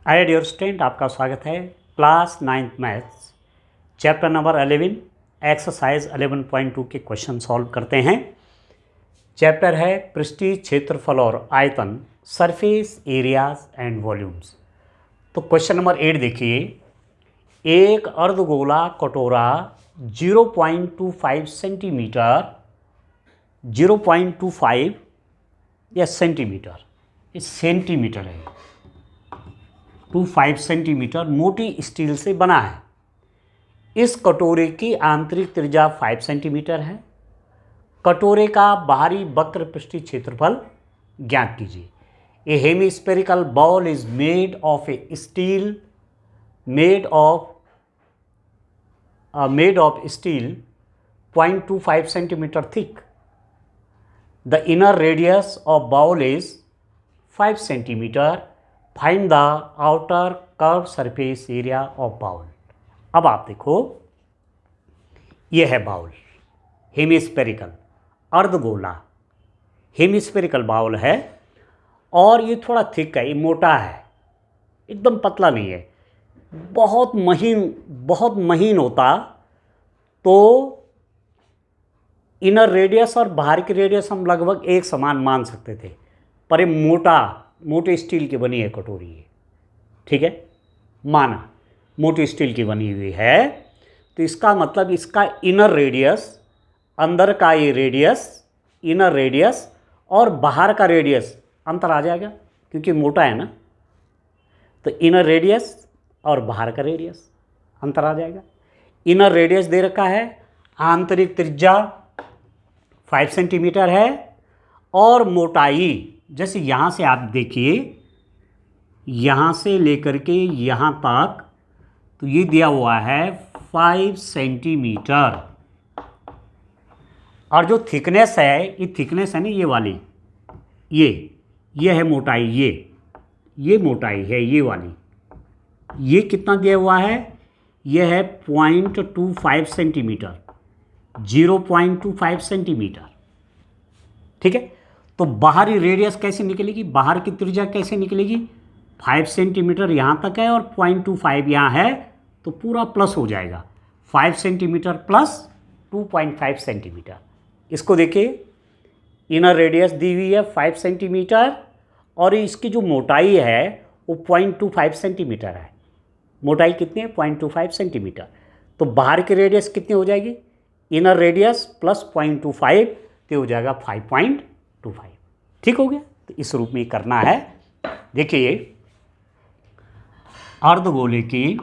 Hi dear student, आपका स्वागत है। Class 9th maths chapter number 11 exercise 11.2 के क्वेश्चन सॉल्व करते हैं। चैप्टर है पृष्ठीय क्षेत्रफल और आयतन, सरफेस एरियाज एंड वॉल्यूम्स। तो क्वेश्चन नंबर 8 देखिए। एक अर्धगोला कटोरा 0.25 सेंटीमीटर 0.25 या सेंटीमीटर, ये सेंटीमीटर है, 25 सेंटीमीटर मोटी स्टील से बना है। इस कटोरे की आंतरिक त्रिज्या 5 सेंटीमीटर है। कटोरे का बाहरी वक्र पृष्ठीय क्षेत्रफल ज्ञात कीजिए। A hemispherical ball is made of a steel made of steel 0.25 centimetre thick. The inner radius of bowl is 5 centimetre. Find the outer curve surface area of bowl. अब आप देखो, यह है बाउल, हेमिस्फेरिकल अर्धगोला हेमिस्फेरिकल बाउल है और ये थोड़ा थिक है, ये मोटा है, एकदम पतला नहीं है। बहुत महीन होता तो इनर रेडियस और बाहर की रेडियस हम लगभग एक समान मान सकते थे, पर ये मोटे स्टील की बनी है कटोरी है, ठीक है, माना मोटी स्टील की बनी हुई है। तो इसका मतलब इसका इनर रेडियस, अंदर का ये रेडियस, इनर रेडियस और बाहर का रेडियस अंतर आ जाएगा, क्योंकि मोटा है ना। तो इनर रेडियस और बाहर का रेडियस अंतर आ जाएगा। इनर रेडियस दे रखा है, आंतरिक त्रिज्या 5 सेंटीमीटर है और मोटाई, जैसे यहाँ से आप देखिए, यहाँ से लेकर के यहाँ तक, तो ये दिया हुआ है 5 सेंटीमीटर। और जो थिकनेस है, ये थिकनेस है ना, ये वाली, ये है मोटाई, ये मोटाई है, ये वाली। ये कितना दिया हुआ है? ये है 0.25 सेंटीमीटर, 0.25 सेंटीमीटर, ठीक है। तो बाहरी रेडियस कैसे निकलेगी, बाहर की त्रिज्या कैसे निकलेगी? 5 सेंटीमीटर यहाँ तक है और 0.25 यहाँ है, तो पूरा प्लस हो जाएगा। 5 सेंटीमीटर प्लस 2.5 सेंटीमीटर। इसको देखिए, इनर रेडियस दी हुई है 5 सेंटीमीटर और इसकी जो मोटाई है वो 0.25 सेंटीमीटर है। मोटाई कितनी है? 0.25 सेंटीमीटर। तो बाहर की रेडियस कितनी हो जाएगी? इनर रेडियस प्लस 0.25, तो हो जाएगा 5.25। ठीक हो गया। तो इस रूप में करना है। देखिए, अर्धगोले की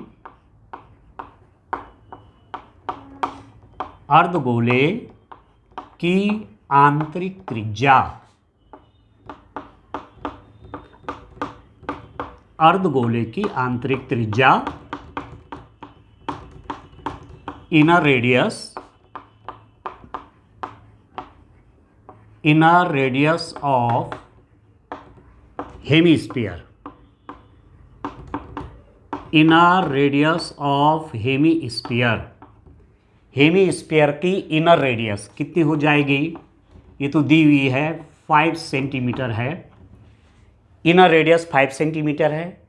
आंतरिक त्रिज्या, अर्धगोले की आंतरिक त्रिज्या, inner radius of hemisphere, inner radius of hemisphere की इनर रेडियस कितनी हो जाएगी? ये तो दी हुई है 5 सेंटीमीटर है, इनर रेडियस 5 सेंटीमीटर है।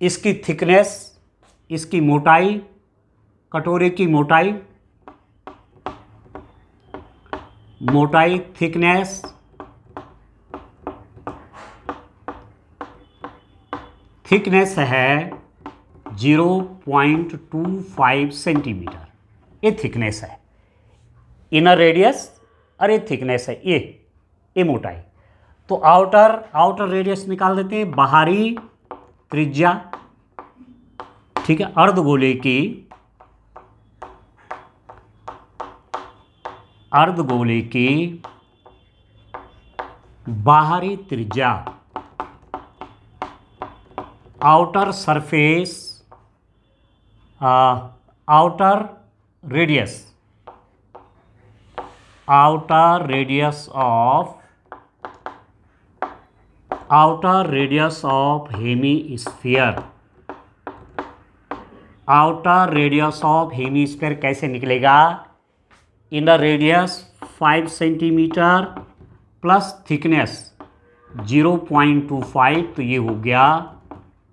इसकी थिकनेस, इसकी मोटाई, कटोरे की मोटाई थिकनेस है 0.25 सेंटीमीटर। ये थिकनेस है, इनर रेडियस और ये थिकनेस है, ये मोटाई। तो आउटर रेडियस निकाल देते हैं, बाहरी त्रिज्या, ठीक है। अर्धगोले की बाहरी त्रिज्या, outer surface, outer radius of hemisphere. Outer radius of hemisphere कैसे निकलेगा? Inner radius 5 centimetre plus thickness 0.25, तो ये हो गया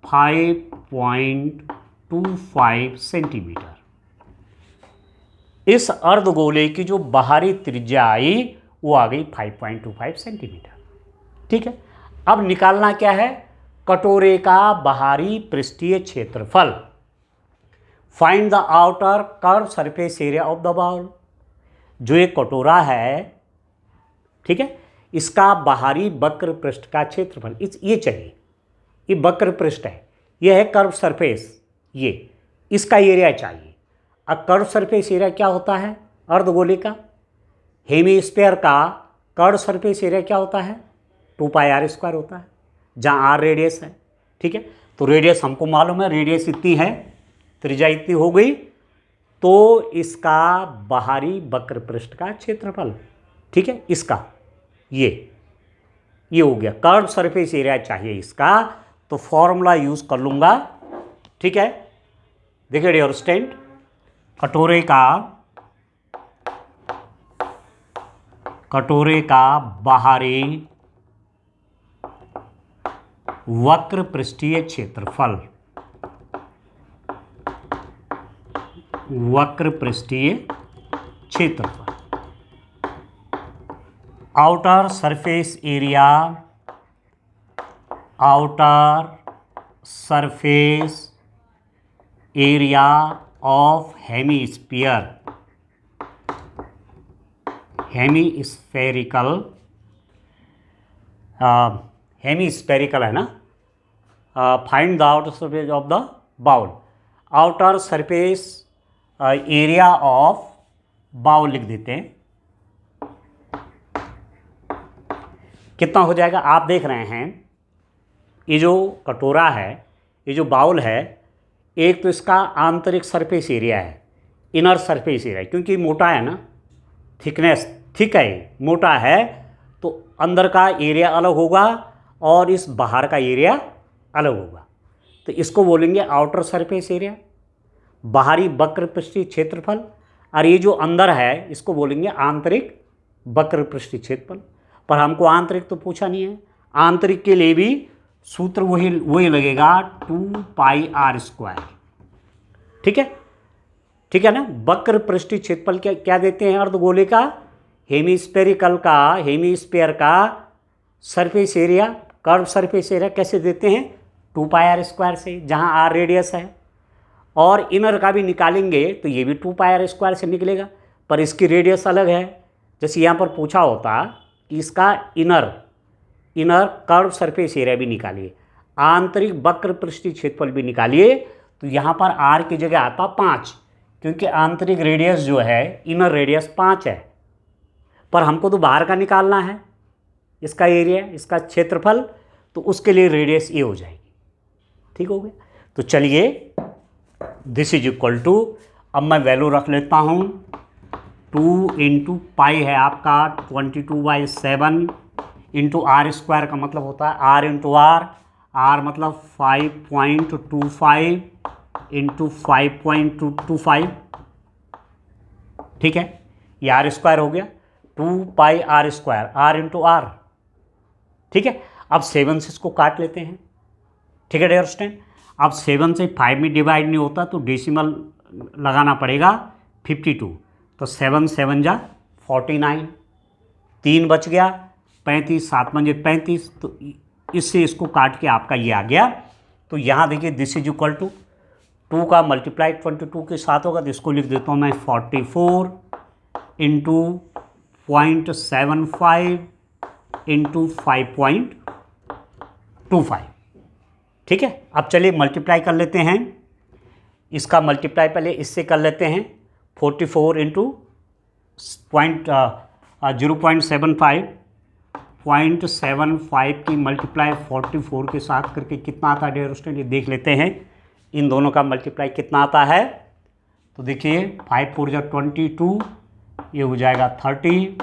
5 5.25 सेंटीमीटर। इस अर्धगोले की जो बाहरी त्रिज्या आई वो आ गई 5.25 सेंटीमीटर। ठीक है, अब निकालना क्या है, कटोरे का बाहरी पृष्ठीय क्षेत्रफल। Find the outer curve surface area of the bowl. जो एक कटोरा है, ठीक है, इसका बाहरी वक्र पृष्ठ का क्षेत्रफल ये चाहिए। ये वक्र पृष्ठ है, ये है कर्व सरफेस, ये इसका एरिया चाहिए। अब कर्व सरफेस एरिया क्या होता है अर्धगोले का, हेमीस्फीयर का कर्व सरफेस एरिया क्या होता है 2πr² होता है, जहाँ r रेडियस है। ठीक है, तो रेडियस हमको मालूम है, रेडियस इतनी है, त्रिज्या इतनी हो गई, तो इसका बाहरी वक्र पृष्ठ का क्षेत्रफल, ठीक है, इसका ये हो गया। कर्व सरफेस एरिया चाहिए इसका, तो फॉर्मूला यूज कर लूँगा। ठीक है, देखिए डियर स्टूडेंट, कटोरे का बाहरी वक्र पृष्ठीय क्षेत्रफल, वक्र पृष्ठीय क्षेत्रफल, outer surface area, outer surface area of hemisphere, hemispherical है ना, find the outer surface of the bowl, outer surface area of bowl लिख देते हैं। कितना हो जाएगा, आप देख रहे हैं ये जो कटोरा है, ये जो बाउल है, एक तो इसका आंतरिक सरफेस एरिया है, इनर सरफेस एरिया, क्योंकि मोटा है ना, थिकनेस थिक है, मोटा है, तो अंदर का एरिया अलग होगा और इस बाहर का एरिया अलग होगा, तो इसको बोलेंगे आउटर सरफेस एरिया, बाहरी वक्र पृष्ठीय क्षेत्रफल। और ये जो अंदर है इसको बोलेंगे आंतरिक वक्र पृष्ठीय क्षेत्रफल। पर हमको आंतरिक तो पूछा नहीं है, आंतरिक के लिए भी सूत्र वही लगेगा 2πr²। ठीक है, ठीक है ना। वक्र पृष्ठीय क्षेत्रफल क्या देते हैं अर्धगोले का, हेमीस्फीयर का surface area, curve surface area कैसे देते हैं 2πr² से, जहां r रेडियस है, और इनर का भी निकालेंगे तो ये भी 2πr² से निकलेगा, पर इसकी रेडियस अलग है। जैसे यहाँ पर पूछा होता कि इसका इनर कर्व सरफेस एरिया भी निकालिए, आंतरिक वक्र पृष्ठीय क्षेत्रफल भी निकालिए, तो यहाँ पर r की जगह आता 5, क्योंकि आंतरिक रेडियस जो है, इनर रेडियस 5 है, पर हमको तो बाहर का निकालना है, इसका एरिया, इसका क्षेत्रफल, तो उसके लिए रेडियस ये हो जाएगी। ठीक हो गया, तो चलिए दिस इज इक्वल टू, अब मैं वैल्यू रख लेता हूँ, 2 × पाई है आपका 22/7 इंटू r² का मतलब होता है r × r मतलब 5.25 × 5.25। ठीक है, ये r² हो गया, 2πr², r × r। ठीक है, अब 7 से इसको काट लेते हैं। ठीक है डियर स्टूडेंट, अब 7 से 5 में डिवाइड नहीं होता तो डेसिमल लगाना पड़ेगा 52, तो 7 7 जा 49, 3 बच गया, 35, 7 पंजे 35, तो इससे इसको काट के आपका ये आ गया। तो यहाँ देखिए दिस इज इक्वल टू 2 का मल्टीप्लाई 22 के साथ होगा, तो इसको लिख देता हूँ मैं 44 × 0.75 × 5.25। ठीक है, अब चलिए मल्टीप्लाई कर लेते हैं, इसका मल्टीप्लाई पहले इससे कर लेते हैं, 44 × 0.75 की मल्टीप्लाई 44 के साथ करके कितना आता है डियर स्टूडेंट, ये देख लेते हैं इन दोनों का मल्टीप्लाई कितना आता है। तो देखिए 5 4 जा 22, ये हो जाएगा 30,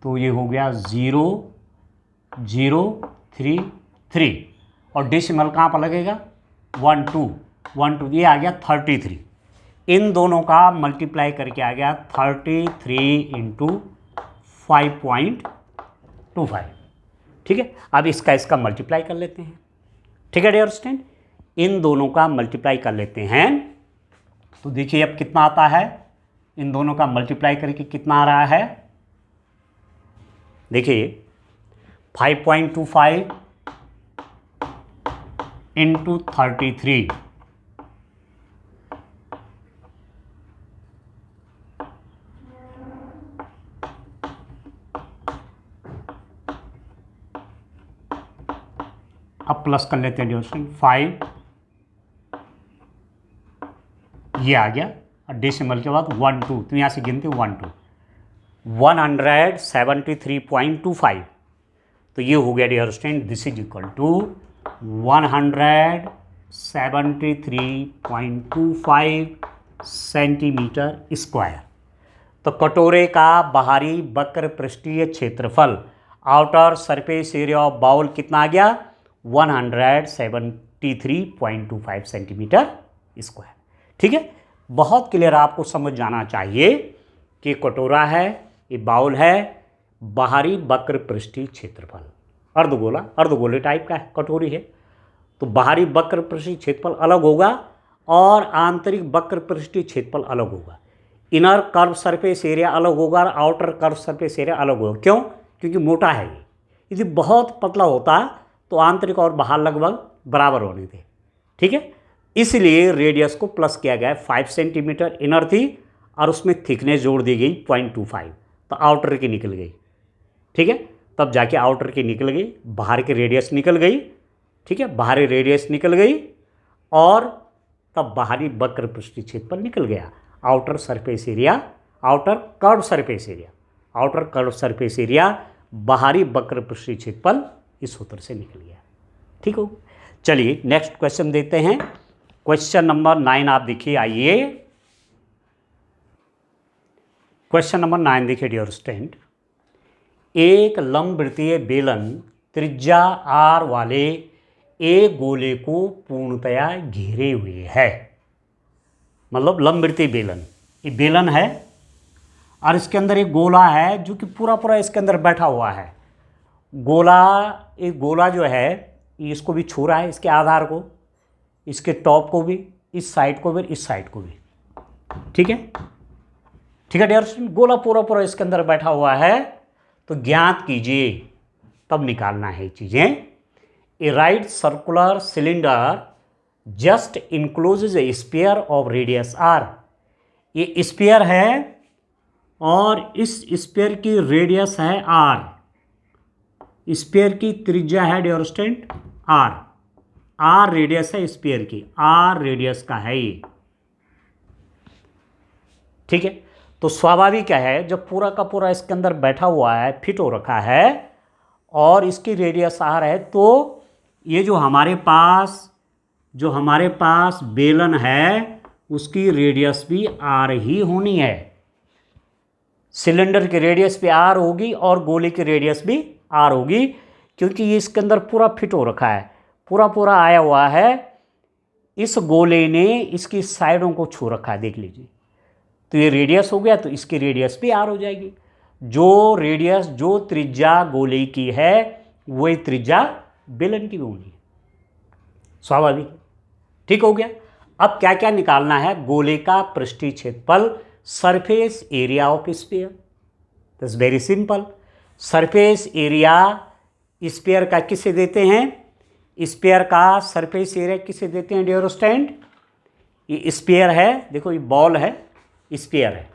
तो ये हो गया 0.033, और डेसिमल कहाँ पर लगेगा 1 2, ये आ गया 33। इन दोनों का मल्टीप्लाई करके आ गया 33 × 5.25। ठीक है, अब इसका मल्टीप्लाई कर लेते हैं। ठीक है डियर स्टूडेंट, इन दोनों का मल्टीप्लाई कर लेते हैं। तो देखिए अब कितना आता है, इन दोनों का मल्टीप्लाई करके कितना आ रहा है, देखिए 5.25 इंटू 33, अब प्लस कर लेते हैं डियर स्टूडेंट 5, ये आ गया और डेसिमल के बाद 1 2, तो यहाँ से गिनते 1 2, 173.25, तो ये हो गया dear student, this is equal to 173.25 centimetre square. तो कटोरे का बाहरी वक्र पृष्ठीय क्षेत्रफल, outer surface area of bowl कितना आ गया, 173.25 सेंटीमीटर स्क्वायर। ठीक है, बहुत क्लियर आपको समझ जाना चाहिए कि कटोरा है, ये बाउल है, बाहरी वक्र पृष्ठीय क्षेत्रफल, अर्धगोले टाइप का है, कटोरी है, तो बाहरी वक्र पृष्ठीय क्षेत्रफल अलग होगा और आंतरिक वक्र पृष्ठीय क्षेत्रफल अलग होगा। इनर कर्व सरफेस एरिया अलग होगा और आउटर कर्व सरफेस एरिया अलग होगा। क्यों? क्योंकि मोटा है ये, यदि बहुत पतला होता तो आंतरिक और बाहर लगभग बराबर होने थे। ठीक है, इसलिए रेडियस को प्लस किया गया है, 5 सेंटीमीटर इनर थी और उसमें थिकनेस जोड़ दी गई 0.25, तो आउटर की निकल गई। ठीक है, तब जाके आउटर की निकल गई, बाहर की रेडियस निकल गई। ठीक है, बाहरी रेडियस निकल गई और तब बाहरी वक्र पृष्ठीय क्षेत्रफल निकल गया, outer surface area, outer curve surface area, outer curve surface area, बाहरी वक्र पृष्ठीय क्षेत्रफल इस सूत्र से निकल गया। ठीक हो, चलिए नेक्स्ट क्वेश्चन देते हैं। क्वेश्चन नंबर 9 आप देखिए, आइए क्वेश्चन नंबर 9 देखिए डियर स्टूडेंट, एक लंबवृत्तीय बेलन त्रिज्या r वाले एक गोले को पूर्णतया घेरे हुए है। मतलब लंबवृत्तीय बेलन, ये बेलन है और इसके अंदर एक गोला है जो कि पूरा इसके अंदर बैठा हुआ है। एक गोला जो है इसको भी छू रहा है, इसके आधार को, इसके टॉप को भी, इस साइड को भी, इस साइड को भी। ठीक है, ठीक है डियर स्टूडेंट, गोला पूरा इसके अंदर बैठा हुआ है। तो ज्ञात कीजिए, तब निकालना है चीज़ें। A right circular cylinder just encloses a sphere of radius r। ये स्फीयर है और इस स्फीयर की रेडियस है r, स्फीयर की त्रिज्या है dear student r, r radius है स्फीयर की, r रेडियस का है ये। ठीक है, तो स्वाभाविक है जब पूरा का पूरा इसके अंदर बैठा हुआ है, फिट हो रखा है और इसकी रेडियस r है, तो ये जो हमारे पास बेलन है उसकी रेडियस भी r ही होनी है। सिलेंडर की रेडियस भी r होगी और गोले की रेडियस भी r होगी, क्योंकि ये इसके अंदर पूरा फिट हो रखा है, पूरा आया हुआ है। इस गोले ने इसकी साइडों को छू रखा है, देख लीजिए, तो ये रेडियस हो गया, तो इसकी रेडियस भी r हो जाएगी। जो त्रिज्या गोले की है वही त्रिज्या बेलन की भी होनी है, स्वाभाविक। ठीक हो गया। अब क्या क्या निकालना है, गोले का पृष्ठीय क्षेत्रफल, surface area of sphere, that's very simple. Surface area sphere का किसे देते हैं, स्फीयर का सरफेस एरिया किसे देते हैं डियर स्टूडेंट, ये स्फीयर है, देखो ये बॉल है, स्फीयर है,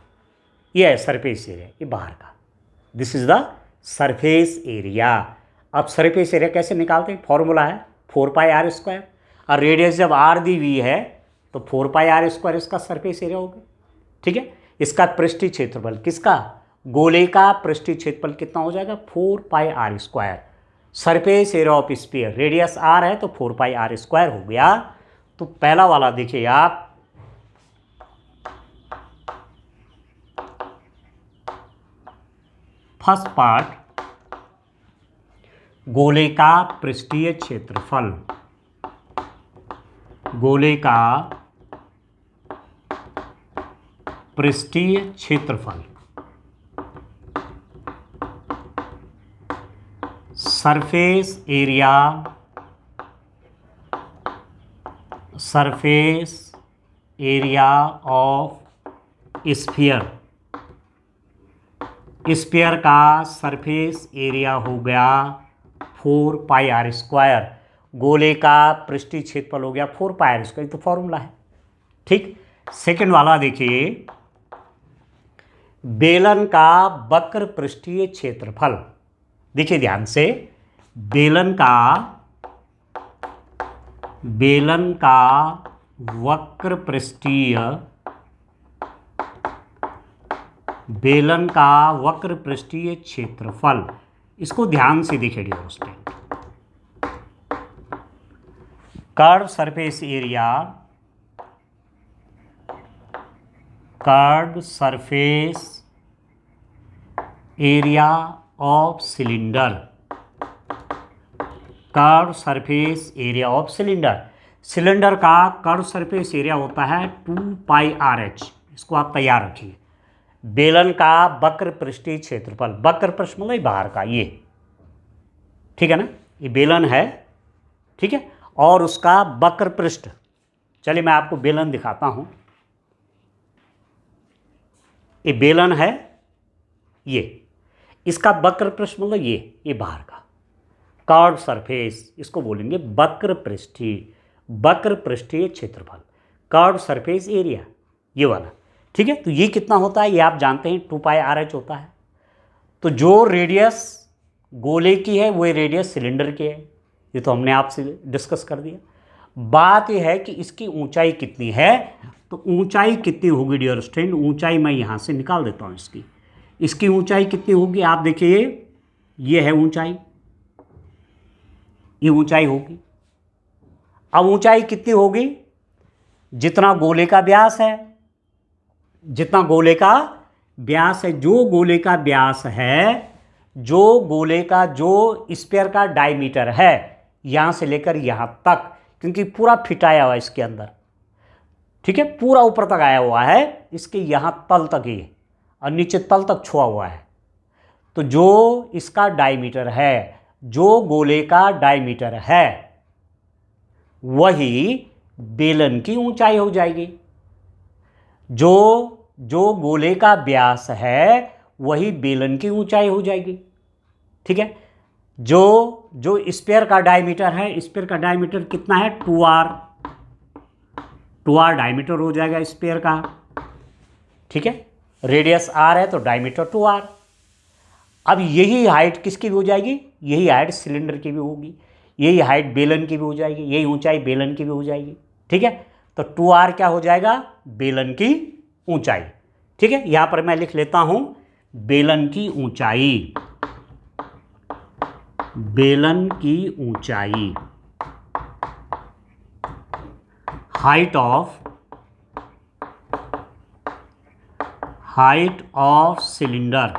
ये है सरफेस एरिया, ये बाहर का, this is the surface area. अब सरफेस एरिया कैसे निकालते हैं, फॉर्मूला है 4πr², और रेडियस जब r दी हुई है तो 4πr² इसका सरफेस एरिया होगा। ठीक है, इसका पृष्ठीय क्षेत्रफल, किसका, गोले का पृष्ठीय क्षेत्रफल कितना हो जाएगा, 4πr²। Surface area of sphere, radius r है तो 4πr² हो गया। तो पहला वाला देखिए आप, फर्स्ट पार्ट, गोले का पृष्ठीय क्षेत्रफल, गोले का पृष्ठीय क्षेत्रफल surface area of sphere, sphere का सरफेस एरिया हो गया 4πr², गोले का पृष्ठीय क्षेत्रफल हो गया 4πr², तो फॉर्मूला है। ठीक, सेकंड वाला देखिए, बेलन का वक्र पृष्ठीय क्षेत्रफल। देखिए ध्यान से, बेलन का वक्र पृष्ठीय क्षेत्रफल, इसको ध्यान से देखिए dear student. Curve surface area of cylinder, curve surface area of cylinder का कर्व सरफेस एरिया होता है 2πrh, इसको आप तैयार रखिए। बेलन का वक्र पृष्ठीय क्षेत्रफल, वक्र पृष्ठ मतलब बाहर का, ये ठीक है ना, ये बेलन है, ठीक है, और उसका वक्र पृष्ठ, चलिए मैं आपको बेलन दिखाता हूं। ये बेलन है, ये इसका वक्र पृष्ठ मतलब ये बाहर का कर्व सरफेस, इसको बोलेंगे वक्र पृष्ठीय क्षेत्रफल, कर्व सरफेस एरिया, ये वाला, ठीक है। तो ये कितना होता है ये आप जानते हैं, 2πrh होता है। तो जो रेडियस गोले की है वो रेडियस सिलेंडर की है, ये तो हमने आपसे डिस्कस कर दिया। बात यह है कि इसकी ऊंचाई कितनी है, तो ऊंचाई कितनी होगी डियर स्टूडेंट, ऊंचाई मैं यहाँ से निकाल देता हूँ। इसकी ऊंचाई कितनी होगी, आप देखिए ये है ऊंचाई, ये ऊंचाई होगी। अब ऊंचाई कितनी होगी, जितना गोले का व्यास है, जितना गोले का व्यास है, जो गोले का व्यास है, जो गोले का जो स्फीयर का डायमीटर है, यहां से लेकर यहां तक, क्योंकि पूरा फिट आया हुआ है इसके अंदर, ठीक है, पूरा ऊपर तक आया हुआ है, इसके यहां तल तक ही और नीचे तल तक छुआ हुआ है। तो जो इसका डायमीटर है, जो गोले का डायमीटर है, वही बेलन की ऊंचाई हो जाएगी। जो गोले का व्यास है वही बेलन की ऊंचाई हो जाएगी, ठीक है। जो स्फीयर का डायमीटर है, स्फीयर का डायमीटर कितना है, 2r डायमीटर हो जाएगा स्फीयर का, ठीक है। रेडियस r है तो डायमीटर 2r। अब यही हाइट किसकी भी हो जाएगी, यही हाइट सिलेंडर की भी होगी, यही हाइट बेलन की भी हो जाएगी, यही ऊंचाई बेलन की भी हो जाएगी, ठीक है। तो 2r क्या हो जाएगा, बेलन की ऊंचाई, ठीक है। यहां पर मैं लिख लेता हूं बेलन की ऊंचाई, बेलन की ऊंचाई, height of cylinder,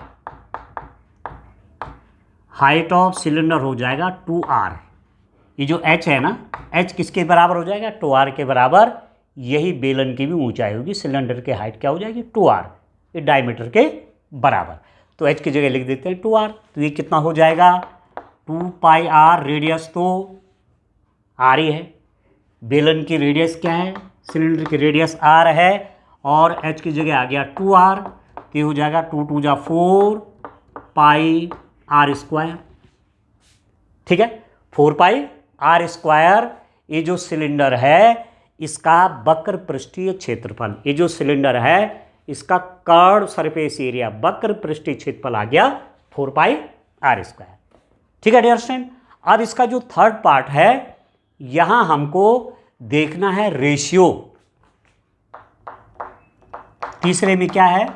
height of cylinder हो जाएगा 2r। ये जो h है ना, h किसके बराबर हो जाएगा, 2r के बराबर। यही बेलन की भी ऊंचाई होगी, सिलेंडर की हाइट क्या हो जाएगी, 2r, ये डायमीटर के बराबर। तो h की जगह लिख देते हैं 2r। तो ये कितना हो जाएगा, 2πr, रेडियस तो r ही है, बेलन की रेडियस क्या है, सिलेंडर की रेडियस r है, और h की जगह आ गया 2r, तो ये हो जाएगा 2 2 जा 4πr², ठीक है, 4πr²। ये जो सिलेंडर है इसका वक्र पृष्ठीय क्षेत्रफल, ये जो सिलेंडर है इसका कर्व सरफेस एरिया, वक्र पृष्ठीय क्षेत्रफल आ गया 4πr², ठीक है डियर स्टूडेंट। अब इसका जो थर्ड पार्ट है, यहां हमको देखना है रेशियो। तीसरे में क्या है,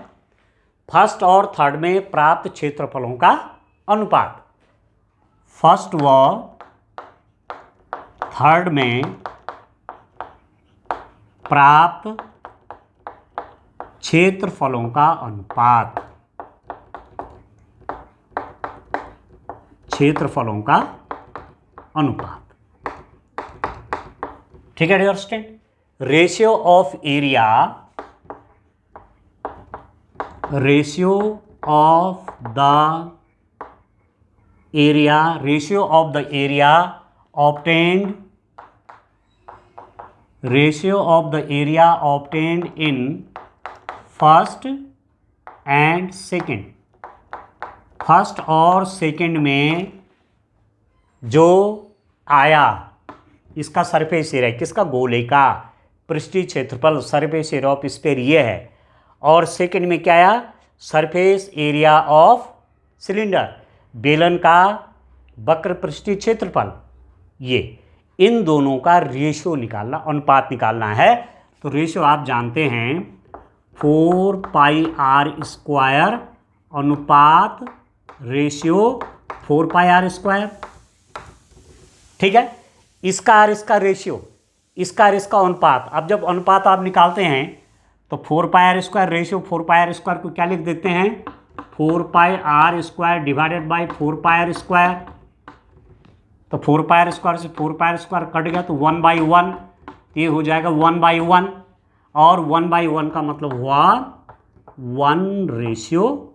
फर्स्ट और थर्ड में प्राप्त क्षेत्रफलों का अनुपात। फर्स्ट व थर्ड में प्राप्त क्षेत्रफलों का अनुपात, क्षेत्रफलों का अनुपात, ठीक है dear student. Ratio of area, ratio of the area, ratio of the area obtained, ratio of the area obtained in first and second, first और सेकंड में जो आया इसका सरफेस एरिया, किसका, गोले का पृष्ठीय क्षेत्रफल, सरफेस एरिया ऑफ स्फीयर ये है, और सेकंड में क्या आया, सरफेस एरिया ऑफ सिलेंडर, बेलन का वक्र पृष्ठीय क्षेत्रफल, ये इन दोनों का रेशियो निकालना, अनुपात निकालना है। तो रेशियो आप जानते हैं 4πr² अनुपात रेशियो 4πr², ठीक है। इसका और इसका रेशियो, इसका और इसका अनुपात। अब जब अनुपात आप निकालते हैं तो 4πr² रेशियो 4πr² को क्या लिख देते हैं, 4πr² डिवाइडेड बाई 4πr²। तो 4πr² से 4πr² कट गया तो 1/1, ये हो जाएगा 1/1, और 1/1 का मतलब हुआ 1:1,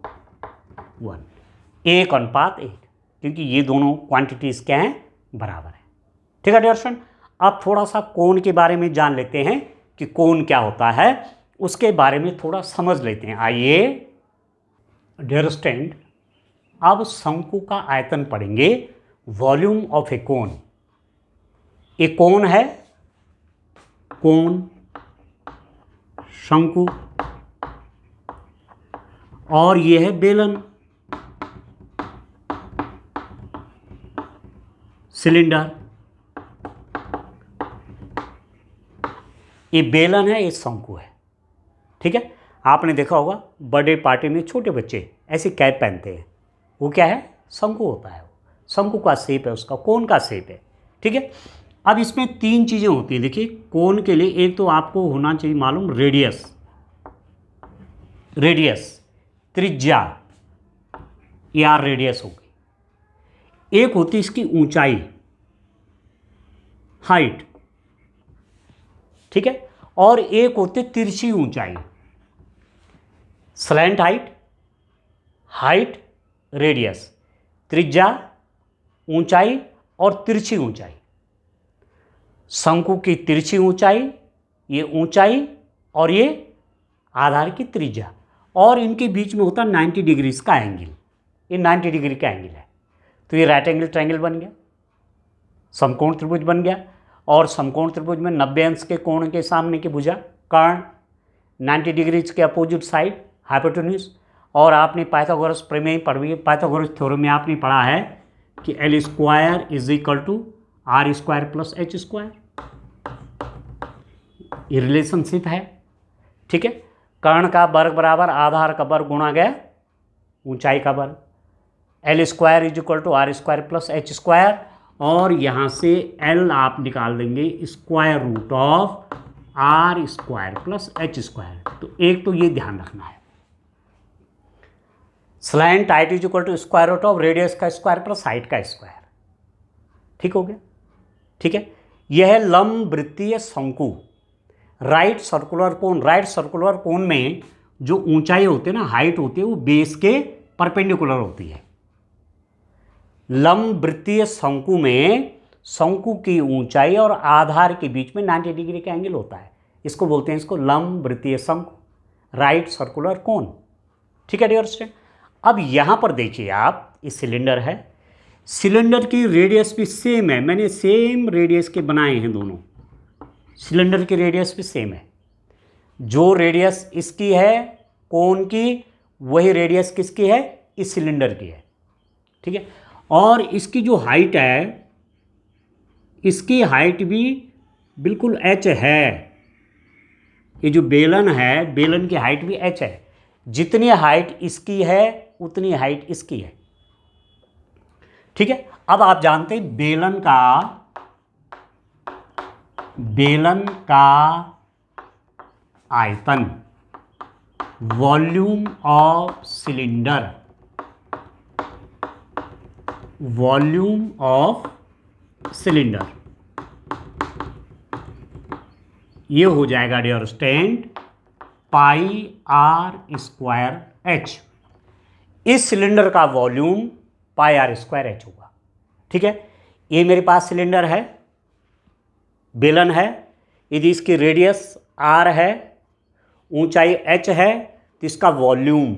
1:1, क्योंकि ये दोनों क्वांटिटीज क्या हैं, बराबर है। ठीक है डियर स्टूडेंट, अब थोड़ा सा कोण के बारे में जान लेते हैं कि कोण क्या होता है, उसके बारे में थोड़ा समझ लेते हैं। आइए डियर स्टूडेंट, अब शंकु का आयतन पढ़ेंगे, वॉल्यूम ऑफ ए कोन। एक कोन है, कोन, शंकु, और ये है बेलन, सिलेंडर। ये बेलन है, ये शंकु है, ठीक है। आपने देखा होगा बर्थडे पार्टी में छोटे बच्चे ऐसे कैप पहनते हैं, वो क्या है, शंकु होता है, वो शंकु का शेप है, उसका कोन का शेप है, ठीक है। अब इसमें 3 चीज़ें होती हैं। देखिए कोन के लिए एक तो आपको होना चाहिए मालूम रेडियस, रेडियस त्रिज्या, या रेडियस होगी। एक होती इसकी ऊंचाई, हाइट, ठीक है, और एक होती तिरछी ऊंचाई, स्लैंट हाइट, हाइट, रेडियस, त्रिज्या, ऊंचाई और तिरछी ऊंचाई। शंकु की तिरछी ऊंचाई, ये ऊंचाई और ये आधार की त्रिज्या, और इनके बीच में होता 90 डिग्रीज का एंगल, ये 90 डिग्री का एंगल है। तो ये राइट एंगल ट्रायंगल बन गया, समकोण त्रिभुज बन गया। और समकोण त्रिभुज में 90 अंश के कोण के सामने की भुजा कर्ण, 90 डिग्रीज के अपोजिट साइड हाइपोटेन्यूज। और आपने पाइथागोरस प्रमेय पढ़ी, पाइथागोरस थ्योरम में आपने पढ़ा है कि L² = R² + H², ये रिलेशनशिप है, ठीक है। कर्ण का वर्ग बराबर आधार का वर्ग गुणा गया ऊंचाई का वर्ग, L² = R² + H², और यहाँ से L आप निकाल देंगे √R² + H²। तो एक तो ये ध्यान रखना है। स्लैंट हाइट = रेडियस का स्क्वायर प्लस हाइट का स्क्वायर, ठीक हो गया, ठीक है। यह है लंब वृत्तीय शंकु। Right circular cone, right circular cone में जो ऊंचाई होती है ना, हाइट होती है, वो बेस के परपेंडिकुलर होती है। लंब वृत्तीय शंकु में शंकु की ऊंचाई और आधार के बीच में 90 डिग्री का एंगल होता है, इसको बोलते हैं, इसको लंब वृत्तीय शंकु, राइट सर्कुलर कोन, ठीक है डियर स्टूडेंट। अब यहाँ पर देखिए आप, ये सिलेंडर है, सिलेंडर की रेडियस भी सेम है, मैंने सेम रेडियस के बनाए हैं दोनों, सिलेंडर की रेडियस भी सेम है। जो रेडियस इसकी है कोन की, वही रेडियस किसकी है, इस सिलेंडर की है, ठीक है। और इसकी जो हाइट है, इसकी हाइट भी बिल्कुल h है। ये जो बेलन है, बेलन की हाइट भी h है, जितनी हाइट इसकी है उतनी हाइट इसकी है, ठीक है। अब आप जानते हैं बेलन का आयतन, volume of cylinder, volume of cylinder, ये हो जाएगा डियर स्टूडेंट πr²h। इस सिलेंडर का volume pi are square h होगा। ठीक है, ये मेरे पास सिलेंडर है, बेलन है, यदि इसकी रेडियस आर है, ऊंचाई एच है, तो इसका volume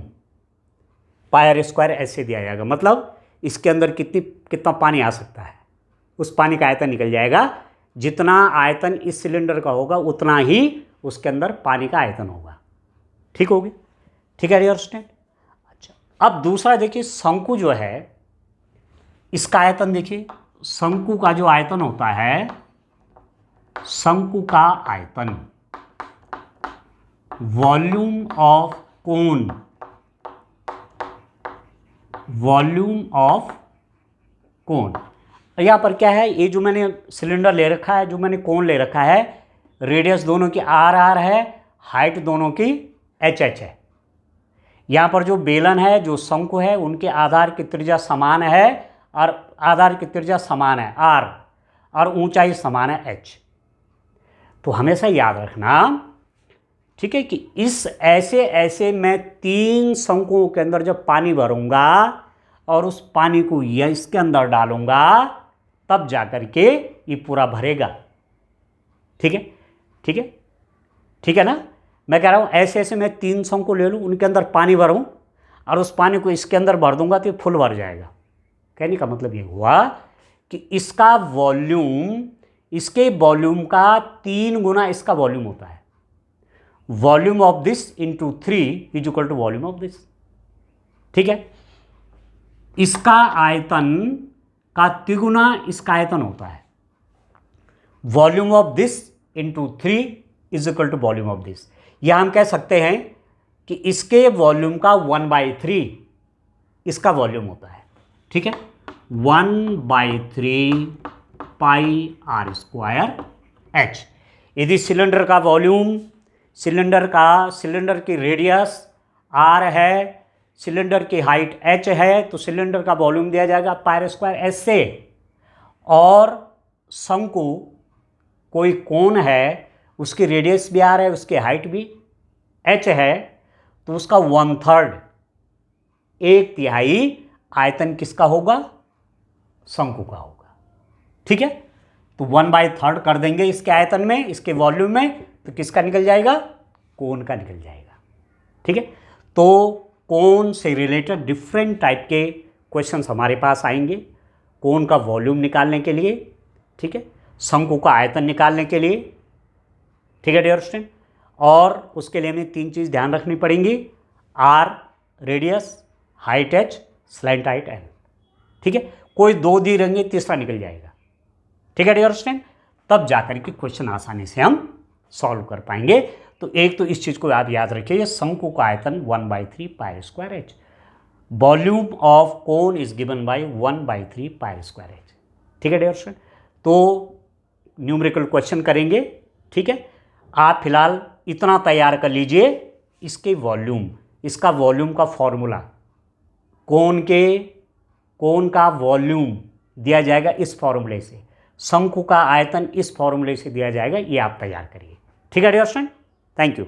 pi are square h से दिया जाएगा। मतलब इसके अंदर कितना पानी आ सकता है, उस पानी का आयतन निकल जाएगा। जितना आयतन इस सिलेंडर का होगा उतना ही उसके अंदर पानी का आयतन होगा। ठीक होगी, ठीक है डियर स्टूडेंट। अच्छा, अब दूसरा देखिए, शंकु जो है इसका आयतन देखिए, शंकु का जो आयतन होता है, शंकु का आयतन, volume of cone, volume of कोन। यहाँ पर क्या है, ये जो मैंने सिलेंडर ले रखा है, जो मैंने कोन ले रखा है, रेडियस दोनों की आर आर है, हाइट दोनों की एच एच है। यहाँ पर जो बेलन है, जो शंकु है, उनके आधार की त्रिज्या समान है, और आधार की त्रिज्या समान है आर, और ऊंचाई समान है एच। तो हमेशा याद रखना, ठीक है, कि इस ऐसे मैं 3 शंकुओं के अंदर जब पानी भरूंगा और उस पानी को इसके अंदर डालूंगा, तब जाकर के ये पूरा भरेगा। ठीक है, ठीक है, ठीक है ना। मैं कह रहा हूँ ऐसे मैं 3 शंकु ले लूँ, उनके अंदर पानी भरूँ और उस पानी को इसके अंदर भर दूंगा तो ये फुल भर जाएगा। कहने का मतलब ये हुआ कि इसका वॉल्यूम इसके वॉल्यूम का 3 गुना इसका वॉल्यूम होता है। Volume of this into 3 is equal to volume of this. ठीक है, इसका आयतन का तिगुना इसका आयतन होता है। Volume of this into 3 is equal to volume of this. या हम कह सकते हैं कि इसके वॉल्यूम का 1/3 इसका वॉल्यूम होता है। ठीक है, 1/3 पाई आर स्क्वायर एच। यदि सिलेंडर का वॉल्यूम, सिलेंडर की रेडियस आर है, सिलेंडर की हाइट एच है, तो सिलेंडर का वॉल्यूम दिया जाएगा पाई आर स्क्वायर एच से। और शंकु कोई कोन है, उसकी रेडियस भी आर है, उसकी हाइट भी एच है, तो उसका 1/3 1/3 आयतन किसका होगा, शंकु का होगा। ठीक है, तो 1/3 कर देंगे इसके आयतन में, इसके वॉल्यूम में, तो किसका निकल जाएगा, कोन का निकल जाएगा। ठीक है, तो कोन से रिलेटेड डिफरेंट टाइप के क्वेश्चंस हमारे पास आएंगे, कोन का वॉल्यूम निकालने के लिए, ठीक है, शंकु का आयतन निकालने के लिए। ठीक है डियर स्टूडेंट, और उसके लिए हमें 3 चीज़ ध्यान रखनी पड़ेंगी, r radius, height h, slant height l. ठीक है, कोई 2 दी रहेंगे, तीसरा निकल जाएगा। ठीक है डियर स्टूडेंट, तब जाकर के क्वेश्चन आसानी से हम सॉल्व कर पाएंगे। तो एक तो इस चीज़ को आप याद रखिए, शंकु का आयतन 1/3 pi are square H, volume of cone is given by 1/3 pi are square H. ठीक है डियर स्टूडेंट, तो न्यूमेरिकल क्वेश्चन करेंगे। ठीक है, आप फिलहाल इतना तैयार कर लीजिए, इसके वॉल्यूम, इसका वॉल्यूम का फॉर्मूला, कोन का वॉल्यूम दिया जाएगा इस फॉर्मूले से, शंकु का आयतन इस फॉर्मूले से दिया जाएगा, ये आप तैयार करिए। ठीक है डियर स्टूडेंट, थैंक यू।